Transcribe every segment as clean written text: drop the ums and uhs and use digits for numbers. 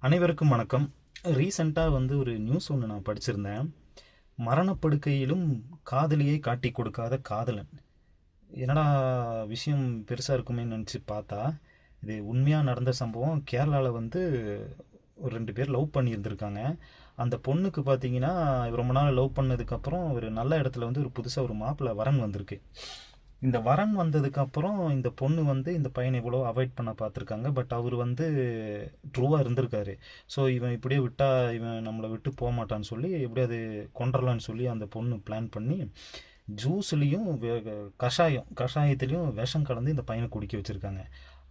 அனைவருக்கும் வணக்கம். ரீசெண்டாக ஒரு நியூஸ் ஒன்று நான் படிச்சிருந்தேன். மரணப்படுக்கையிலும் காதலியை காட்டி கொடுக்காத காதலன். என்னடா விஷயம் பெருசாக இருக்குமேன்னு நினச்சி பார்த்தா, இது உண்மையாக நடந்த சம்பவம். கேரளாவில் ஒரு 2 பேர் லவ் பண்ணியிருந்திருக்காங்க. அந்த பொண்ணுக்கு பார்த்தீங்கன்னா, ரொம்ப நாள் லவ் பண்ணதுக்கப்புறம் ஒரு நல்ல இடத்துல ஒரு புதுசாக ஒரு மாப்பிள்ளை வரன் வந்திருக்கு. இந்த வரன் வந்ததுக்கப்புறம் இந்த பொண்ணு இந்த பையனை இவ்வளோ அவாய்ட் பண்ண பார்த்துருக்காங்க. பட் அவர் ட்ரூவாக இருந்திருக்காரு. ஸோ இவன் இப்படியே விட்டா இவன் நம்மளை விட்டு போக மாட்டான்னு சொல்லி எப்படியாவது கொன்றலான்னு சொல்லி அந்த பொண்ணு பிளான் பண்ணி ஜூஸ்லேயும் கஷாயத்துலேயும் விஷம் கலந்து இந்த பையனை குடிக்க வச்சுருக்காங்க.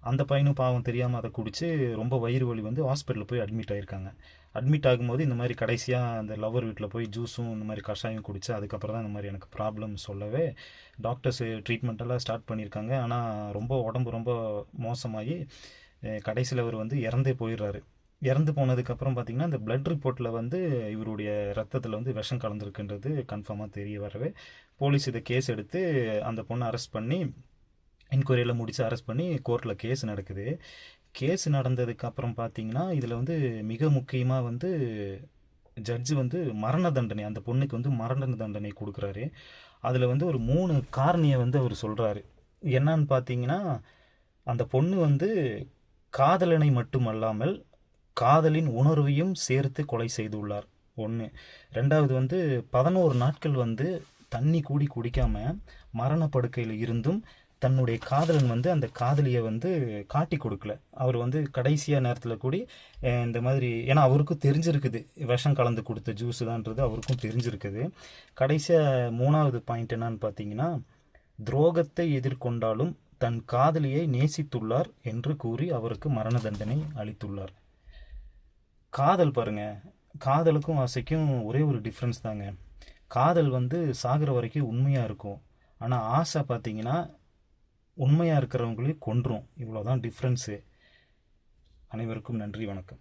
அந்த பையனும் பாவம் தெரியாமல் அதை குடித்து ரொம்ப வயிறு வலி ஹாஸ்பிட்டலில் போய் அட்மிட் ஆகியிருக்காங்க. அட்மிட் ஆகும்போது இந்த மாதிரி கடைசியாக அந்த லவர் வீட்டில் போய் ஜூஸும் இந்த மாதிரி கஷாயம் குடித்து அதுக்கப்புறம் தான் இந்த மாதிரி எனக்கு ப்ராப்ளம் சொல்லவே டாக்டர்ஸ் ட்ரீட்மெண்ட்டெல்லாம் ஸ்டார்ட் பண்ணியிருக்காங்க. ஆனால் ரொம்ப உடம்பு ரொம்ப மோசமாகி கடைசியில் அவர் இறந்தே போயிடுறாரு. இறந்து போனதுக்கப்புறம் பார்த்திங்கன்னா இந்த பிளட் ரிப்போர்ட்டில் இவருடைய ரத்தத்தில் விஷம் கலந்துருக்குன்றது கன்ஃபார்மாக தெரிய வரவே போலீஸ் இதை கேஸ் எடுத்து அந்த பொண்ணை அரெஸ்ட் பண்ணி என்கொயரியில் முடித்து அரெஸ்ட் பண்ணி கோர்ட்டில் கேஸ் நடக்குது. கேஸ் நடந்ததுக்கப்புறம் பார்த்தீங்கன்னா இதில் மிக முக்கியமாக ஜட்ஜு மரண தண்டனை அந்த பொண்ணுக்கு மரண தண்டனை கொடுக்குறாரு. அதில் ஒரு 3 காரணியை அவர் சொல்கிறாரு. என்னன்னு பார்த்தீங்கன்னா, அந்த பொண்ணு காதலனை மட்டுமல்லாமல் காதலின் உணர்வையும் சேர்த்து கொலை செய்துள்ளார். 1. 2வது 11 நாட்கள் தண்ணி கூடி குடிக்காமல் மரணப்படுக்கையில் இருந்தும் தன்னுடைய காதலன் அந்த காதலியை காட்டி கொடுக்கல. அவர் கடைசியாக நேரத்தில் கூடி இந்த மாதிரி, ஏன்னா அவருக்கும் தெரிஞ்சிருக்குது விஷம் கலந்து கொடுத்த ஜூஸு தான்ன்றது அவருக்கும் தெரிஞ்சிருக்குது. கடைசியாக 3வது பாயிண்ட் என்னன்னு பார்த்தீங்கன்னா, துரோகத்தை எதிர்கொண்டாலும் தன் காதலியை நேசித்துள்ளார் என்று கூறி அவருக்கு மரண தண்டனை அளித்துள்ளார். காதல் பாருங்க, காதலுக்கும் ஆசைக்கும் ஒரே ஒரு டிஃப்ரென்ஸ் தாங்க. காதல் சாகிற வரைக்கும் உண்மையாக இருக்கும். ஆனால் ஆசை பார்த்தீங்கன்னா உண்மையாக இருக்கிறவங்களையும் கொன்றும். இவ்வளோதான் டிஃப்ரென்ஸு. அனைவருக்கும் நன்றி, வணக்கம்.